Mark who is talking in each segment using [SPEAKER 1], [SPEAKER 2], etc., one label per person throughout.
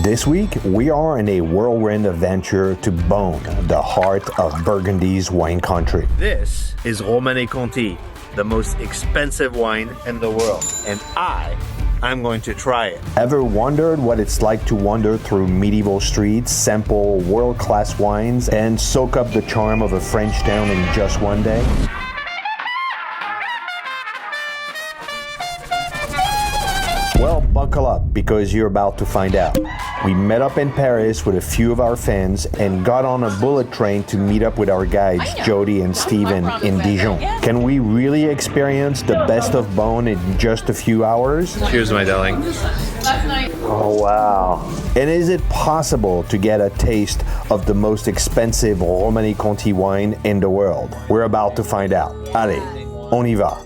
[SPEAKER 1] This week, we are in a whirlwind adventure to Beaune, the heart of Burgundy's wine country.
[SPEAKER 2] This is Romanée-Conti, the most expensive wine in the world, and I'm going to try it.
[SPEAKER 1] Ever wondered what it's like to wander through medieval streets, sample world-class wines, and soak up the charm of a French town in just one day? Well, buckle up, because you're about to find out. We met up in Paris with a few of our fans and got on a bullet train to meet up with our guides, Jody and Steven, in Dijon. Can we really experience the best of Beaune in just a few hours?
[SPEAKER 2] Cheers, my darling.
[SPEAKER 1] Oh, wow. And is it possible to get a taste of the most expensive Romanée-Conti wine in the world? We're about to find out. Allez, on y va.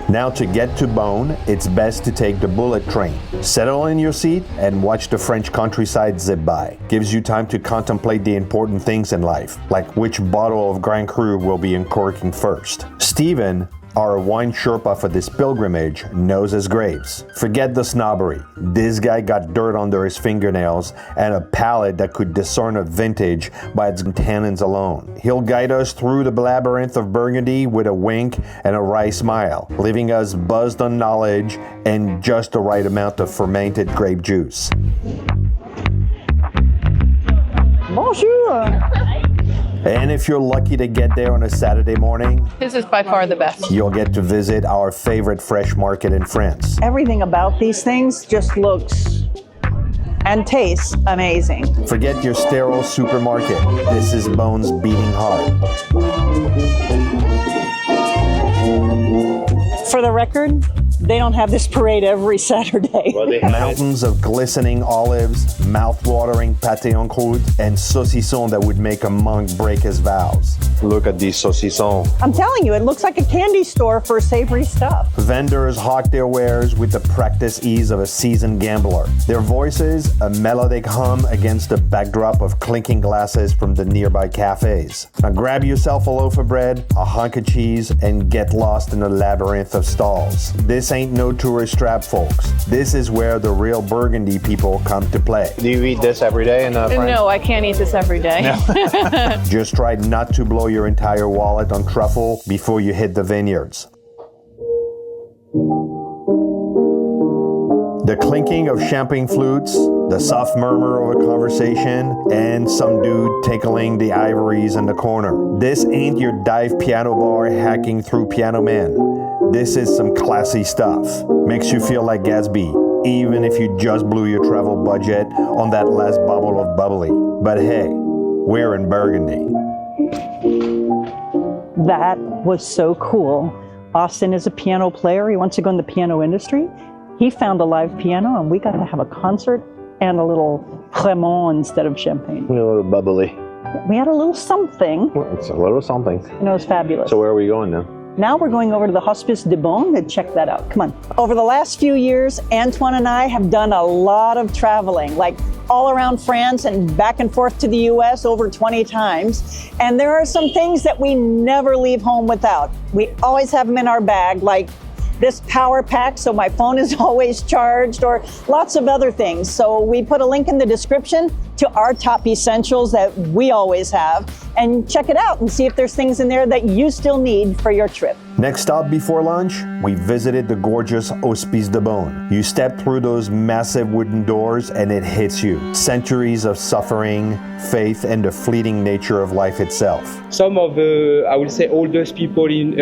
[SPEAKER 1] Now, to get to Beaune, it's best to take the bullet train. Settle in your seat and watch the French countryside zip by. Gives you time to contemplate the important things in life, like which bottle of Grand Cru will be uncorking first. Steven, our wine Sherpa for this pilgrimage, knows his grapes. Forget the snobbery. This guy got dirt under his fingernails and a palate that could discern a vintage by its tannins alone. He'll guide us through the labyrinth of Burgundy with a wink and a wry smile, leaving us buzzed on knowledge and just the right amount of fermented grape juice.
[SPEAKER 3] Bonjour!
[SPEAKER 1] And if you're lucky to get there on a Saturday morning,
[SPEAKER 3] This is by far the best.
[SPEAKER 1] you'll get to visit our favorite fresh market in France.
[SPEAKER 4] Everything about these things just looks and tastes amazing.
[SPEAKER 1] Forget your sterile supermarket. This is Beaune's beating heart.
[SPEAKER 4] For the record, they don't have this parade every Saturday.
[SPEAKER 1] Mountains of glistening olives, mouth-watering pâté en croûte, and saucisson that would make a monk break his vows. Look at these saucissons.
[SPEAKER 4] I'm telling you, it looks like a candy store for savory stuff.
[SPEAKER 1] Vendors hawk their wares with the practiced ease of a seasoned gambler. Their voices, a melodic hum against the backdrop of clinking glasses from the nearby cafes. Now grab yourself a loaf of bread, a hunk of cheese, and get lost in a labyrinth of stalls. This ain't no tourist trap, folks. This is where the real Burgundy people come to play.
[SPEAKER 2] Do you eat this every day in France?
[SPEAKER 3] No, I can't eat this every day.
[SPEAKER 1] Just try not to blow your entire wallet on truffle before you hit the vineyards. The clinking of champagne flutes, the soft murmur of a conversation, and some dude tickling the ivories in the corner. This ain't your dive piano bar hacking through Piano Man. This is some classy stuff. Makes you feel like Gatsby, even if you just blew your travel budget on that last bubble of bubbly. But hey, we're in Burgundy.
[SPEAKER 4] That was so cool. Austin is a piano player. He wants to go in the piano industry. He found a live piano, and we got to have a concert and a little Crémant instead of champagne.
[SPEAKER 2] A little bubbly.
[SPEAKER 4] We had a little something.
[SPEAKER 2] It's a little something.
[SPEAKER 4] It was fabulous.
[SPEAKER 2] So where are we going now?
[SPEAKER 4] Now we're going over to the Hospice de Beaune to check that out. Come on. Over the last few years, Antoine and I have done a lot of traveling, like all around France and back and forth to the US over 20 times. And there are some things that we never leave home without. We always have them in our bag, like this power pack, so my phone is always charged, or lots of other things. So we put a link in the description to our top essentials that we always have, and check it out and see if there's things in there that you still need for your trip.
[SPEAKER 1] Next stop before lunch, we visited the gorgeous Hospice de Beaune. You step through those massive wooden doors and it hits you. Centuries of suffering, faith, and the fleeting nature of life itself.
[SPEAKER 5] Some of the, I would say, oldest people in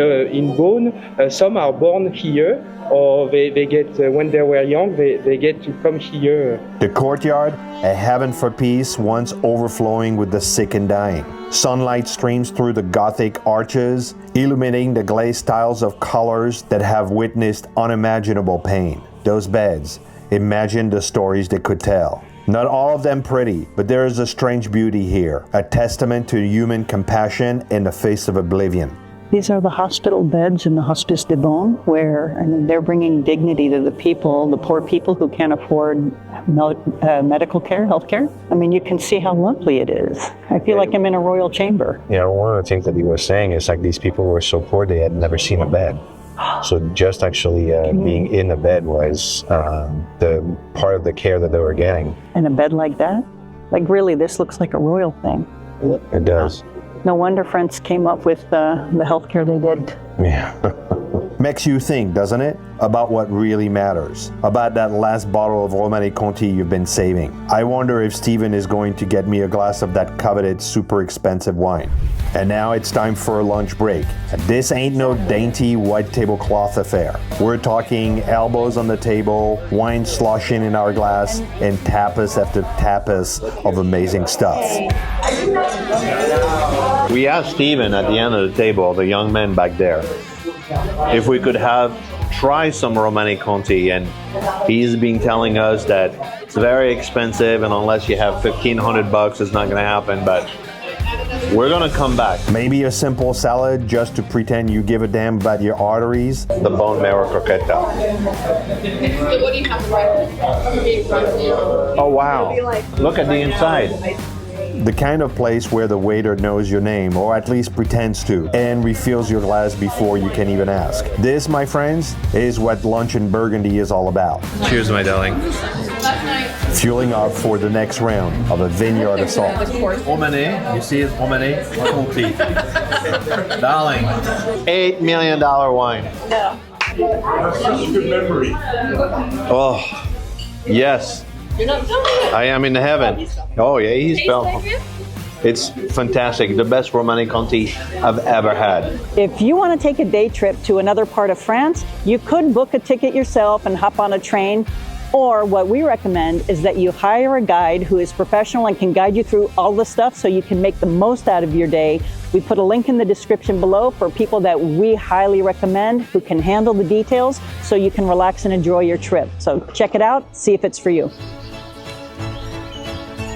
[SPEAKER 5] Beaune, some are born here, or they get, when they were young, they get to come here.
[SPEAKER 1] The courtyard, a heaven for peace, once overflowing with the sick and dying. Sunlight streams through the Gothic arches, illuminating the glazed tiles of colors that have witnessed unimaginable pain. Those beds, imagine the stories they could tell. Not all of them pretty, but there is a strange beauty here, a testament to human compassion in the face of oblivion.
[SPEAKER 4] These are the hospital beds in the Hospice de Beaune, where they're bringing dignity to the people, the poor people who can't afford medical care, health care. I mean, you can see how lovely it is. I feel like I'm in a royal chamber.
[SPEAKER 6] You know, one of the things that he was saying is like these people were so poor they had never seen a bed.
[SPEAKER 1] So just actually being in the bed was the part of the care that they were getting.
[SPEAKER 4] In a bed like that? Like really, this looks like a royal thing.
[SPEAKER 1] It does.
[SPEAKER 4] No wonder France came up with the healthcare they did.
[SPEAKER 1] Yeah. Makes you think, doesn't it? About what really matters. About that last bottle of Romanée Conti you've been saving. I wonder if Steven is going to get me a glass of that coveted super expensive wine. And now it's time for a lunch break. This ain't no dainty white tablecloth affair. We're talking elbows on the table, wine sloshing in our glass, and tapas after tapas of amazing stuff. We asked Steven at the end of the table, the young man back there, if we could try some Romanée Conti, and he's been telling us that it's very expensive, and unless you have $1,500, it's not going to happen. But we're going to come back. Maybe a simple salad just to pretend you give a damn about your arteries. The bone marrow croqueta.
[SPEAKER 3] So what do you have right?
[SPEAKER 1] Oh wow! Look at the inside. The kind of place where the waiter knows your name, or at least pretends to, and refills your glass before you can even ask. This, my friends, is what lunch in Burgundy is all about. Cheers, my darling. Fueling up for the next round of a vineyard assault.
[SPEAKER 2] Romanée, you see it, Romanée Conti. Darling.
[SPEAKER 1] $8 million wine.
[SPEAKER 3] No.
[SPEAKER 6] Such a good memory.
[SPEAKER 1] Oh, yes.
[SPEAKER 3] You're not filming it.
[SPEAKER 1] I am in heaven. Oh yeah, he's filming. It's fantastic. The best Romanée Conti I've ever had.
[SPEAKER 4] If you want to take a day trip to another part of France, you could book a ticket yourself and hop on a train. Or what we recommend is that you hire a guide who is professional and can guide you through all the stuff so you can make the most out of your day. We put a link in the description below for people that we highly recommend who can handle the details so you can relax and enjoy your trip. So check it out, see if it's for you.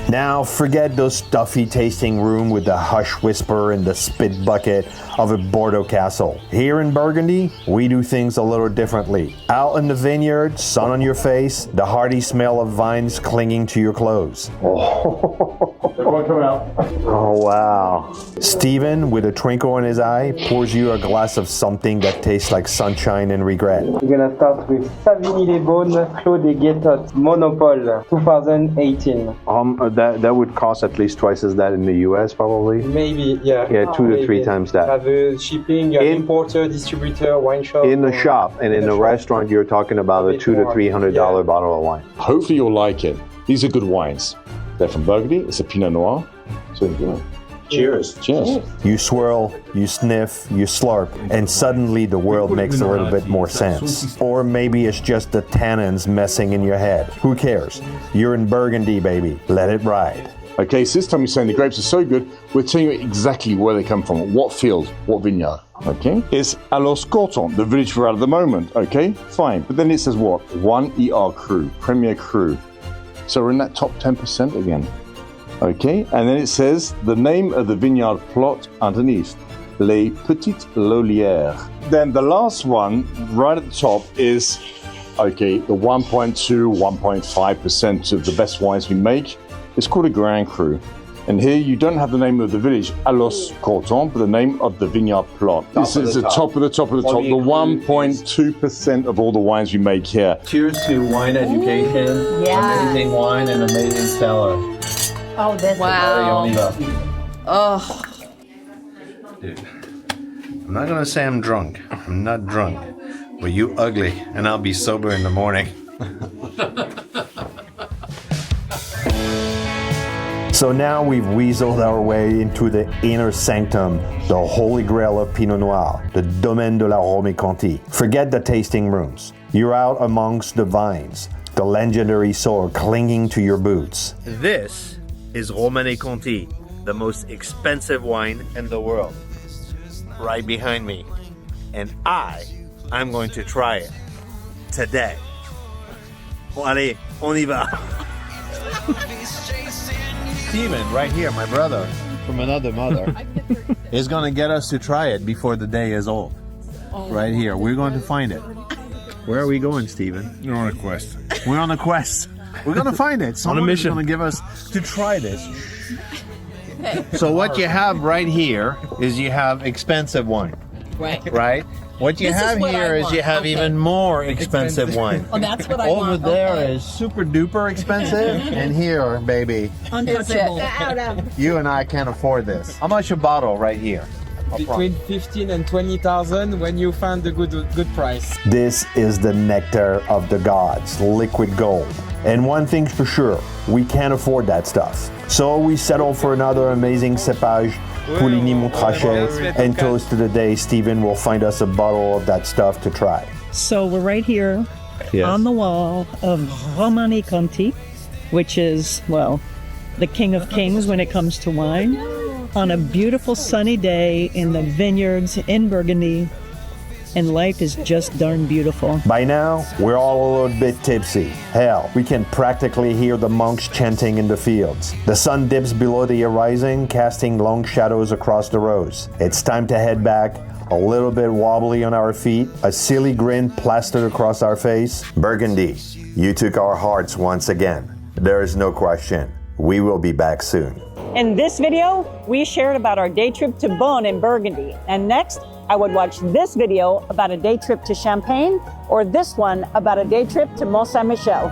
[SPEAKER 1] Now forget those stuffy tasting room with the hush whisper and the spit bucket of a Bordeaux castle. Here in Burgundy, we do things a little differently. Out in the vineyard, sun on your face, the hearty smell of vines clinging to your clothes.
[SPEAKER 6] Everyone come out.
[SPEAKER 1] Oh wow. Steven, with a twinkle in his eye, pours you a glass of something that tastes like sunshine and regret.
[SPEAKER 5] We're gonna start with Savigny-les-Beaune, Clos des Guétottes, Monopole, 2018.
[SPEAKER 1] That would cost at least twice as that in the US, probably.
[SPEAKER 5] Maybe, yeah.
[SPEAKER 1] Yeah, 2 to 3 times that.
[SPEAKER 5] Have a shipping, importer, distributor, wine shop.
[SPEAKER 1] In the shop and in the restaurant, you're talking about a $200 to $300 bottle of wine.
[SPEAKER 6] Hopefully you'll like it. These are good wines. They're from Burgundy. It's a Pinot Noir. So, you know. Cheers. Cheers.
[SPEAKER 1] You swirl, you sniff, you slurp, and suddenly the world makes a little bit more sense. Or maybe it's just the tannins messing in your head. Who cares? You're in Burgundy, baby. Let it ride.
[SPEAKER 6] Okay, so this time you're saying the grapes are so good, we're telling you exactly where they come from, what field, what vineyard. Okay, it's à Los Cortons, the village we're at the moment. Okay, fine. But then it says what? 1 ER Cru, Premier Cru. So we're in that top 10% again. Okay, and then it says the name of the vineyard plot underneath, Les Petites Lolières. Then the last one, right at the top, is, okay, the 1.2, 1.5% of the best wines we make. It's called a Grand Cru. And here you don't have the name of the village, à Los Cortons, but the name of the vineyard plot. This is the top of the top of the top, the 1.2% of all the wines we make here.
[SPEAKER 2] Cheers to wine education.
[SPEAKER 3] Yeah.
[SPEAKER 2] Amazing wine and amazing cellar.
[SPEAKER 3] Oh, that's wow. Oh.
[SPEAKER 2] Dude, I'm not gonna say I'm drunk. I'm not drunk. But you ugly, and I'll be sober in the morning.
[SPEAKER 1] So now we've weaseled our way into the inner sanctum, the holy grail of Pinot Noir, the Domaine de la Romanée Conti. Forget the tasting rooms. You're out amongst the vines, the legendary sword clinging to your boots.
[SPEAKER 2] This is Romanée Conti, the most expensive wine in the world. Right behind me. And I'm going to try it today. Bon, allez, on y va. Steven, right here, my brother from another mother, is going to get us to try it before the day is old. Right here. We're going to find it. Where are we going, Steven?
[SPEAKER 7] You're on a quest.
[SPEAKER 2] We're on a quest. We're going to find it. Someone
[SPEAKER 7] on a mission.
[SPEAKER 2] is going to give us to try this. So what you have right here is you have expensive wine. Right? What you
[SPEAKER 3] This is
[SPEAKER 2] have
[SPEAKER 3] what
[SPEAKER 2] here
[SPEAKER 3] I
[SPEAKER 2] is you
[SPEAKER 3] want.
[SPEAKER 2] have
[SPEAKER 3] Okay.
[SPEAKER 2] even more expensive wine.
[SPEAKER 3] Oh, that's what I
[SPEAKER 2] Over
[SPEAKER 3] want.
[SPEAKER 2] there is super duper expensive, and here, baby,
[SPEAKER 3] untouchable.
[SPEAKER 2] you and I can't afford this. How much a bottle right here?
[SPEAKER 5] Between 15 and 20,000 when you find a good price.
[SPEAKER 1] This is the nectar of the gods, liquid gold. And one thing's for sure, we can't afford that stuff. So we settle for another amazing cépage, Pouligny-Montrachet, and toast to the day Stephen will find us a bottle of that stuff to try.
[SPEAKER 4] So we're right here on the wall of Romani Conti, which is, well, the king of kings when it comes to wine, on a beautiful sunny day in the vineyards in Burgundy. And life is just darn beautiful.
[SPEAKER 1] By now, we're all a little bit tipsy. Hell, we can practically hear the monks chanting in the fields. The sun dips below the horizon, casting long shadows across the rows. It's time to head back, a little bit wobbly on our feet, a silly grin plastered across our face. Burgundy, you took our hearts once again. There is no question. We will be back soon.
[SPEAKER 4] In this video, we shared about our day trip to Beaune in Burgundy. And next, I would watch this video about a day trip to Champagne, or this one about a day trip to Mont Saint-Michel.